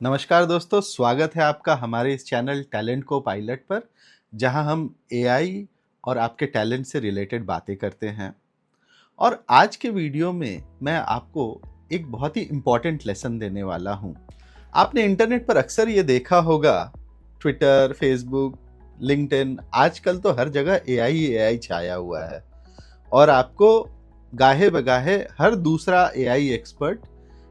नमस्कार दोस्तों, स्वागत है आपका हमारे इस चैनल टैलेंट को पायलट पर, जहां हम एआई और आपके टैलेंट से रिलेटेड बातें करते हैं। और आज के वीडियो में मैं आपको एक बहुत ही इम्पॉर्टेंट लेसन देने वाला हूं। आपने इंटरनेट पर अक्सर ये देखा होगा, ट्विटर, फेसबुक, लिंक्डइन, आजकल तो हर जगह एआई छाया हुआ है। और आपको गाहे बगाहे हर दूसरा एआई एक्सपर्ट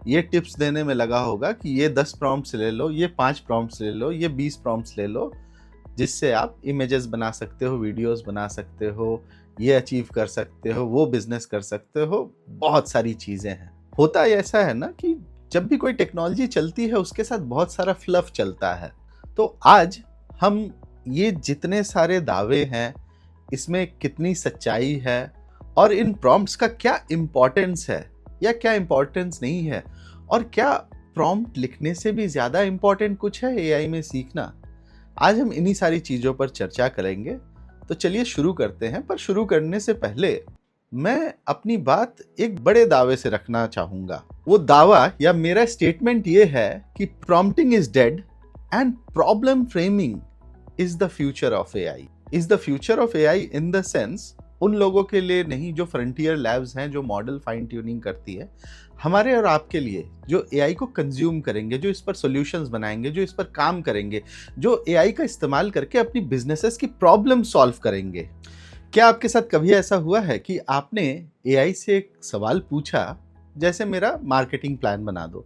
ये टिप्स देने में लगा होगा कि ये 10 प्रॉम्प्ट्स ले लो, ये 5 प्रॉम्प्ट्स ले लो, ये 20 प्रॉम्प्ट्स ले लो, जिससे आप इमेजेस बना सकते हो, वीडियोस बना सकते हो, ये अचीव कर सकते हो, वो बिजनेस कर सकते हो। बहुत सारी चीजें हैं। होता ऐसा है ना कि जब भी कोई टेक्नोलॉजी चलती है उसके साथ बहुत सारा फ्लफ चलता है। तो आज हम ये जितने सारे दावे हैं, इसमें कितनी सच्चाई है और इन प्रॉम्प्ट्स का क्या इम्पोर्टेंस है या क्या इम्पोर्टेंस नहीं है, और क्या प्रॉम्प्ट लिखने से भी ज्यादा इम्पोर्टेंट कुछ है एआई में सीखना, आज हम इन्हीं सारी चीजों पर चर्चा करेंगे। तो चलिए शुरू करते हैं। पर शुरू करने से पहले मैं अपनी बात एक बड़े दावे से रखना चाहूंगा। वो दावा या मेरा स्टेटमेंट ये है कि prompting is dead and problem framing is the future of AI. Is the future of AI in the sense उन लोगों के लिए नहीं जो फ्रंटियर लैब्स हैं, जो मॉडल फाइन ट्यूनिंग करती है, हमारे और आपके लिए जो एआई को कंज्यूम करेंगे, जो इस पर सॉल्यूशंस बनाएंगे, जो इस पर काम करेंगे, जो एआई का इस्तेमाल करके अपनी बिजनेसेस की प्रॉब्लम सॉल्व करेंगे। क्या आपके साथ कभी ऐसा हुआ है कि आपने एआई से एक सवाल पूछा, जैसे मेरा मार्केटिंग प्लान बना दो,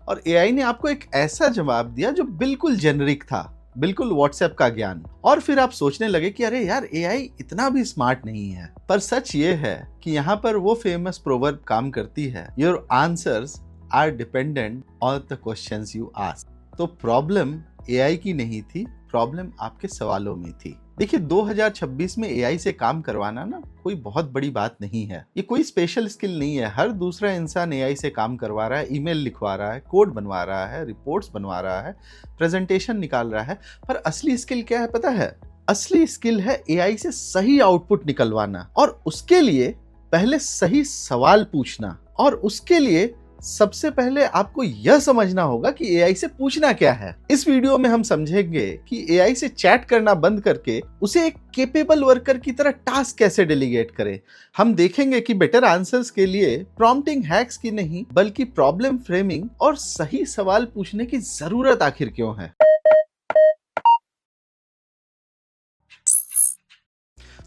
और एआई ने आपको एक ऐसा जवाब दिया जो बिल्कुल जेनरिक था, बिल्कुल व्हाट्सएप का ज्ञान, और फिर आप सोचने लगे कि अरे यार, एआई इतना भी स्मार्ट नहीं है। पर सच ये है कि यहाँ पर वो फेमस प्रोवर्ब काम करती है, your answers are dependent on the questions you ask. तो प्रॉब्लम एआई की नहीं थी, प्रॉब्लम आपके सवालों में थी। देखिए, 2026 में एआई से काम करवाना ना कोई बहुत बड़ी बात नहीं है। ये कोई स्पेशल स्किल नहीं है। हर दूसरा इंसान एआई से काम करवा रहा है, ईमेल लिखवा रहा है, कोड बनवा रहा है, रिपोर्ट्स बनवा रहा है, प्रेजेंटेशन निकाल रहा है। पर असली स्किल क्या है पता है? असली स्किल है एआई से सही आउटपुट निकलवाना, और उसके लिए पहले सही सवाल पूछना, और उसके लिए सबसे पहले आपको यह समझना होगा कि एआई से पूछना क्या है। इस वीडियो में हम समझेंगे कि एआई से चैट करना बंद करके उसे एक केपेबल वर्कर की तरह टास्क कैसे डेलीगेट करें। हम देखेंगे कि बेटर आंसर्स के लिए प्रॉम्प्टिंग हैक्स की नहीं, बल्कि प्रॉब्लम फ्रेमिंग और सही सवाल पूछने की जरूरत आखिर क्यों है।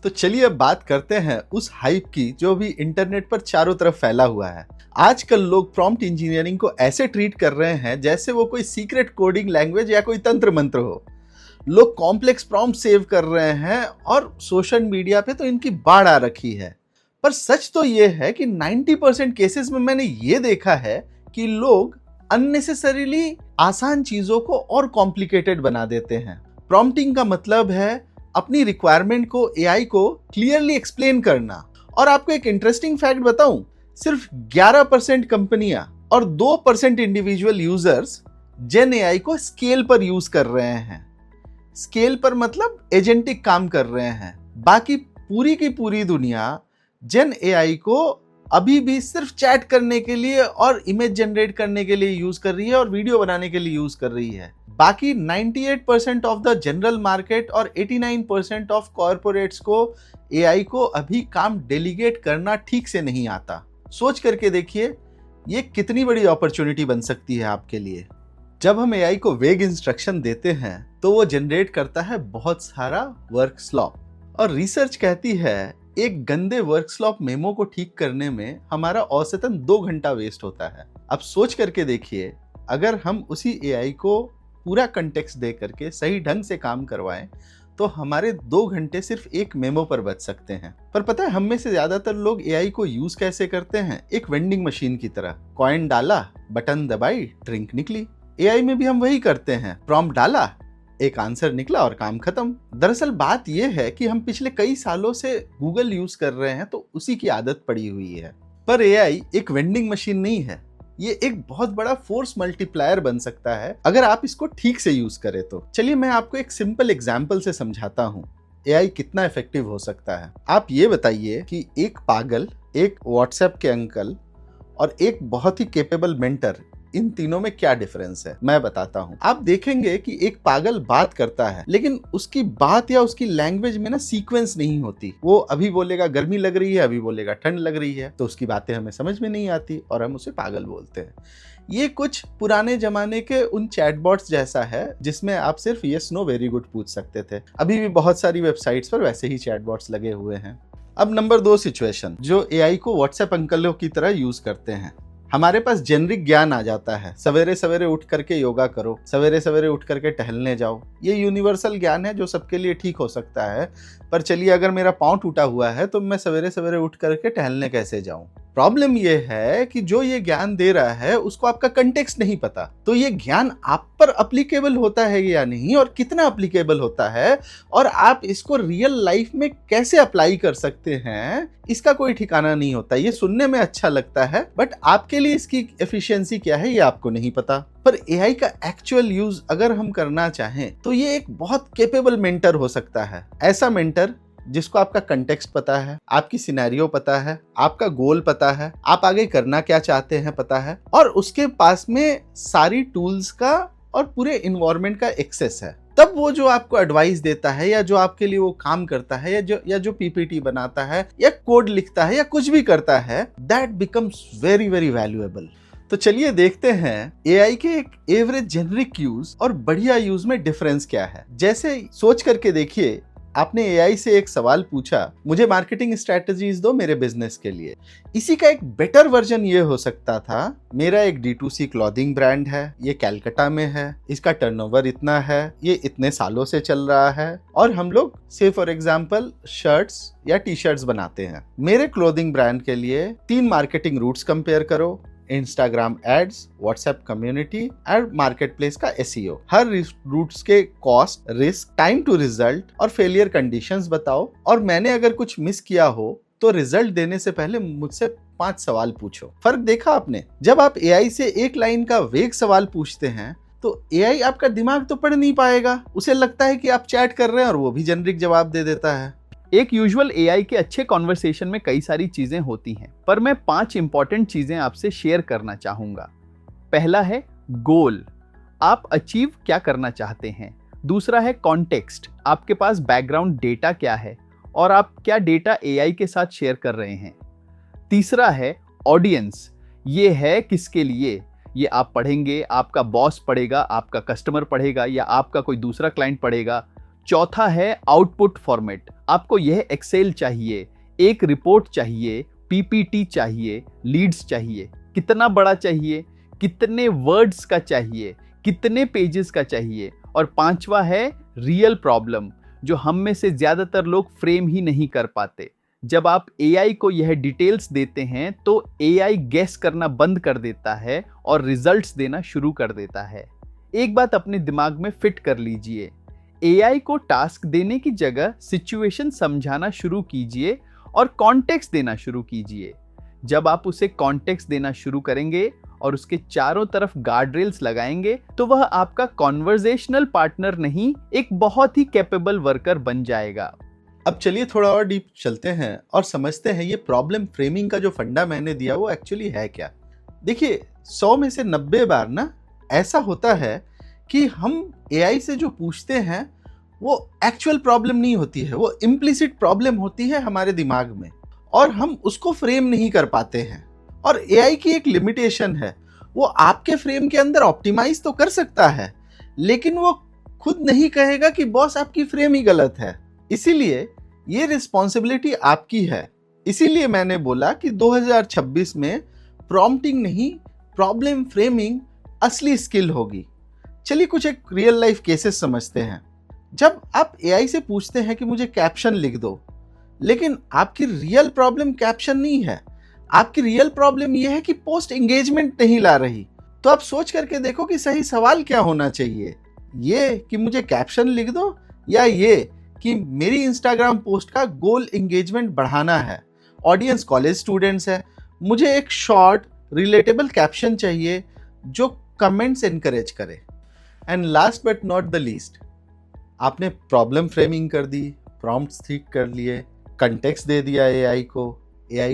तो चलिए अब बात करते हैं उस हाइप की जो भी इंटरनेट पर चारों तरफ फैला हुआ है। आजकल लोग प्रॉम्प्ट इंजीनियरिंग को ऐसे ट्रीट कर रहे हैं जैसे वो कोई सीक्रेट कोडिंग लैंग्वेज या कोई तंत्र मंत्र हो। लोग कॉम्प्लेक्स प्रॉम्प्ट सेव कर रहे हैं और सोशल मीडिया पे तो इनकी बाढ़ आ रखी है। पर सच तो ये है कि 90% केसेस में मैंने ये देखा है कि लोग अननेसेसरीली आसान चीजों को और कॉम्प्लिकेटेड बना देते हैं। प्रॉम्प्टिंग का मतलब है अपनी रिक्वायरमेंट को एआई को क्लियरली एक्सप्लेन करना। और आपको एक इंटरेस्टिंग फैक्ट बताऊं, सिर्फ 11% कंपनियां और 2% इंडिविजुअल यूजर्स जेन एआई को स्केल पर यूज कर रहे हैं। स्केल पर मतलब एजेंटिक काम कर रहे हैं। बाकी पूरी की पूरी दुनिया जेन एआई को अभी भी सिर्फ चैट करने के लिए और इमेज जनरेट करने के लिए यूज कर रही है और वीडियो बनाने के लिए यूज कर रही है। बाकी 98% ऑफ द जनरल मार्केट और 89% ऑफ कॉर्पोरेट्स को एआई को अभी काम डेलीगेट करना ठीक से नहीं आता। सोच करके देखिए, ये कितनी बड़ी अपॉर्चुनिटी बन सकती है आपके लिए। जब हम एआई को वेग इंस्ट्रक्शन देते हैं तो वो जनरेट करता है बहुत सारा वर्क स्लॉप, और रिसर्च कहती है एक गंदे वर्क स्लॉप मेमो को ठीक करने में हमारा औसतन 2 घंटा वेस्ट होता है। अब सोच करके देखिए, अगर हम उसी एआई को पूरा कंटेक्स्ट दे करके सही ढंग से काम करवाएं तो हमारे 2 घंटे सिर्फ एक मेमो पर बच सकते हैं। पर पता है, हम में से ज्यादातर लोग एआई को यूज कैसे करते हैं? एक वेंडिंग मशीन की तरह। कॉइन डाला, बटन दबाई, ड्रिंक निकली। एआई में भी हम वही करते हैं। प्रॉम्प्ट डाला, एक आंसर निकला और काम खत्म। दरअसल बात यह है कि हम पिछले कई सालों से गूगल यूज कर रहे हैं तो उसी की आदत पड़ी हुई है। पर एआई एक वेंडिंग मशीन नहीं है, ये एक बहुत बड़ा फोर्स मल्टीप्लायर बन सकता है अगर आप इसको ठीक से यूज करें तो। चलिए मैं आपको एक सिंपल एग्जांपल से समझाता हूँ एआई कितना इफेक्टिव हो सकता है। आप ये बताइए कि एक पागल, एक व्हाट्सएप के अंकल और एक बहुत ही कैपेबल मेंटर, इन तीनों में क्या डिफरेंस है मैं बताता हूँ। आप देखेंगे कि एक पागल बात करता है लेकिन उसकी बात या उसकी लैंग्वेज में ना सीक्वेंस नहीं होती। वो अभी बोलेगा गर्मी लग रही है, अभी बोलेगा ठंड लग रही है, तो उसकी बातें हमें समझ में नहीं आती और हम उसे पागल बोलते हैं। ये कुछ पुराने जमाने के उन चैटबॉट्स जैसा है जिसमें आप सिर्फ यस नो वेरी गुड पूछ सकते थे। अभी भी बहुत सारी वेबसाइट्स पर वैसे ही चैटबॉट्स लगे हुए हैं। अब नंबर 2 सिचुएशन, जो एआई को व्हाट्सएप अंकलों की तरह यूज करते हैं। हमारे पास जेनरिक ज्ञान आ जाता है, सवेरे सवेरे उठ करके योगा करो, सवेरे सवेरे उठ करके टहलने जाओ। ये यूनिवर्सल ज्ञान है जो सबके लिए ठीक हो सकता है। पर चलिए, अगर मेरा पाँव टूटा हुआ है तो मैं सवेरे सवेरे उठ करके टहलने कैसे जाऊं? प्रॉब्लम ये है कि जो ये ज्ञान दे रहा है उसको आपका कंटेक्स्ट नहीं पता। तो ये ज्ञान आप पर अप्लीकेबल होता है या नहीं, और कितना अप्लीकेबल होता है, और आप इसको रियल लाइफ में कैसे अप्लाई कर सकते हैं, इसका कोई ठिकाना नहीं होता। ये सुनने में अच्छा लगता है बट आपके लिए इसकी एफिशिएंसी क्या है ये आपको नहीं पता। पर एआई का एक्चुअल यूज अगर हम करना चाहें तो ये एक बहुत कैपेबल मेंटर हो सकता है। ऐसा मेंटर जिसको आपका कंटेक्स्ट पता है, आपकी सिनेरियो पता है, आपका गोल पता है, आप आगे करना क्या चाहते हैं पता है, और उसके पास में सारी टूल्स का और पूरे इन्वायरमेंट का एक्सेस है। तब वो जो आपको एडवाइस देता है या जो आपके लिए वो काम करता है या जो पीपीटी बनाता है या कोड लिखता है या कुछ भी करता है, that becomes very very valuable. तो चलिए देखते हैं एआई के एक एवरेज जेनरिक यूज और बढ़िया यूज में डिफरेंस क्या है। जैसे सोच करके देखिए, आपने एआई से एक सवाल पूछा, मुझे मार्केटिंग स्ट्रेटजीज दो मेरे बिजनेस के लिए। इसी का एक बेटर वर्जन ये हो सकता था, मेरा एक D2C क्लॉथिंग ब्रांड है, ये कैलकाटा में है, इसका टर्नओवर इतना है, ये इतने सालों से चल रहा है, और हम लोग से फॉर एग्जांपल शर्ट्स या टी शर्ट्स बनाते हैं। मेरे क्लोथिंग ब्रांड के लिए 3 मार्केटिंग रूट्स कंपेयर करो, इंस्टाग्राम एड्स, व्हाट्सएप कम्युनिटी और मार्केट प्लेस का SEO। हर रूट्स के cost, risk, time to result और फेलियर कंडीशंस बताओ, और मैंने अगर कुछ मिस किया हो तो रिजल्ट देने से पहले मुझसे 5 सवाल पूछो। फर्क देखा आपने? जब आप एआई से एक लाइन का वेग सवाल पूछते हैं तो एआई आपका दिमाग तो पढ़ नहीं पाएगा, उसे लगता है कि आप चैट कर रहे हैं और वो भी जेनरिक जवाब दे देता है। एक यूजुअल एआई के अच्छे कॉन्वर्सेशन में कई सारी चीजें होती हैं, पर मैं 5 इंपॉर्टेंट चीजें आपसे शेयर करना चाहूंगा। पहला है गोल, आप अचीव क्या करना चाहते हैं। दूसरा है कॉन्टेक्स्ट, आपके पास बैकग्राउंड डेटा क्या है और आप क्या डेटा एआई के साथ शेयर कर रहे हैं। तीसरा है ऑडियंस, ये है किसके लिए, ये आप पढ़ेंगे, आपका बॉस पढ़ेगा, आपका कस्टमर पढ़ेगा या आपका कोई दूसरा क्लाइंट पढ़ेगा। चौथा है आउटपुट फॉर्मेट, आपको यह एक्सेल चाहिए, एक रिपोर्ट चाहिए, पीपीटी चाहिए, लीड्स चाहिए, कितना बड़ा चाहिए, कितने वर्ड्स का चाहिए, कितने पेजेस का चाहिए। और पांचवा है रियल प्रॉब्लम, जो हम में से ज्यादातर लोग फ्रेम ही नहीं कर पाते। जब आप एआई को यह डिटेल्स देते हैं तो एआई गेस करना बंद कर देता है और रिजल्ट्स देना शुरू कर देता है। एक बात अपने दिमाग में फिट कर लीजिए, एआई को टास्क देने की जगह सिचुएशन समझाना शुरू कीजिए और कॉन्टेक्स्ट देना शुरू कीजिए। जब आप उसे कॉन्टेक्स्ट देना शुरू करेंगे और उसके चारों तरफ गार्ड रेल्स लगाएंगे तो वह आपका कॉन्वर्सेशनल पार्टनर नहीं, एक बहुत ही कैपेबल वर्कर बन जाएगा। अब चलिए थोड़ा और डीप चलते हैं और समझते हैं ये प्रॉब्लम फ्रेमिंग का जो फंडा मैंने दिया वो एक्चुअली है क्या। देखिए, 100 में से 90 बार ना ऐसा होता है कि हम एआई से जो पूछते हैं वो एक्चुअल प्रॉब्लम नहीं होती है, वो इम्प्लिसिट प्रॉब्लम होती है हमारे दिमाग में, और हम उसको फ्रेम नहीं कर पाते हैं। और एआई की एक लिमिटेशन है, वो आपके फ्रेम के अंदर ऑप्टिमाइज तो कर सकता है लेकिन वो खुद नहीं कहेगा कि बॉस आपकी फ्रेम ही गलत है। इसीलिए ये रिस्पॉन्सिबिलिटी आपकी है। इसीलिए मैंने बोला कि 2026 में प्रॉम्प्टिंग नहीं, प्रॉब्लम फ्रेमिंग असली स्किल होगी। चलिए कुछ एक रियल लाइफ केसेस समझते हैं। जब आप एआई से पूछते हैं कि मुझे कैप्शन लिख दो, लेकिन आपकी रियल प्रॉब्लम कैप्शन नहीं है, आपकी रियल प्रॉब्लम यह है कि पोस्ट एंगेजमेंट नहीं ला रही, तो आप सोच करके देखो कि सही सवाल क्या होना चाहिए, ये कि मुझे कैप्शन लिख दो या ये कि मेरी इंस्टाग्राम पोस्ट का गोल एंगेजमेंट बढ़ाना है, ऑडियंस कॉलेज स्टूडेंट्स है, मुझे एक शॉर्ट रिलेटेबल कैप्शन चाहिए जो कमेंट्स एनकरेज करे। And last but not the least, आपने प्रॉब्लम फ्रेमिंग कर दी, प्रॉम्प्ट्स ठीक कर लिए, कंटेक्स्ट दे दिया एआई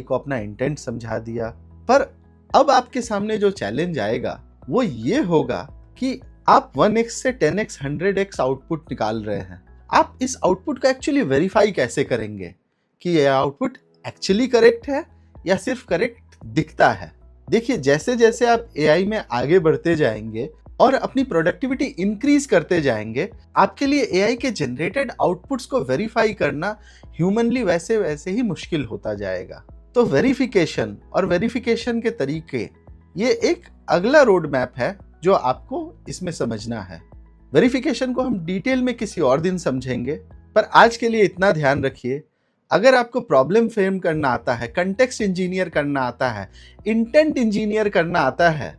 को अपना इंटेंट समझा दिया, पर अब आपके सामने जो चैलेंज आएगा वो ये होगा कि आप 1x से 10x 100x आउटपुट निकाल रहे हैं। आप इस आउटपुट को एक्चुअली वेरीफाई कैसे करेंगे कि यह आउटपुट एक्चुअली करेक्ट है या सिर्फ करेक्ट दिखता है। देखिए, जैसे जैसे आप एआई में आगे बढ़ते जाएंगे और अपनी प्रोडक्टिविटी इंक्रीज करते जाएंगे, आपके लिए एआई के जनरेटेड आउटपुट्स को वेरीफाई करना ह्यूमनली वैसे वैसे ही मुश्किल होता जाएगा। तो वेरिफिकेशन और वेरिफिकेशन के तरीके, ये एक अगला रोड मैप है जो आपको इसमें समझना है। वेरिफिकेशन को हम डिटेल में किसी और दिन समझेंगे, पर आज के लिए इतना ध्यान रखिए, अगर आपको प्रॉब्लम फ्रेम करना आता है, कंटेक्स्ट इंजीनियर करना आता है, इंटेंट इंजीनियर करना आता है,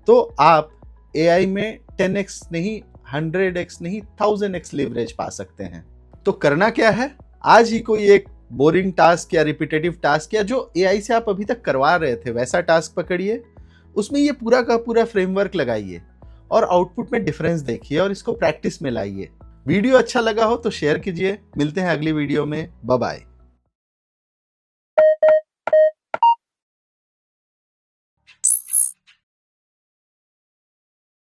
तो आप एआई में 10x नहीं 100x नहीं 1000x लेवरेज पा सकते हैं। तो करना क्या है, आज ही कोई एक बोरिंग टास्क या रिपीटेटिव टास्क या जो एआई से आप अभी तक करवा रहे थे वैसा टास्क पकड़िए, उसमें ये पूरा का पूरा फ्रेमवर्क लगाइए और आउटपुट में डिफरेंस देखिए और इसको प्रैक्टिस में लाइए। वीडियो अच्छा लगा हो तो शेयर कीजिए। मिलते हैं अगली वीडियो में। Bye bye.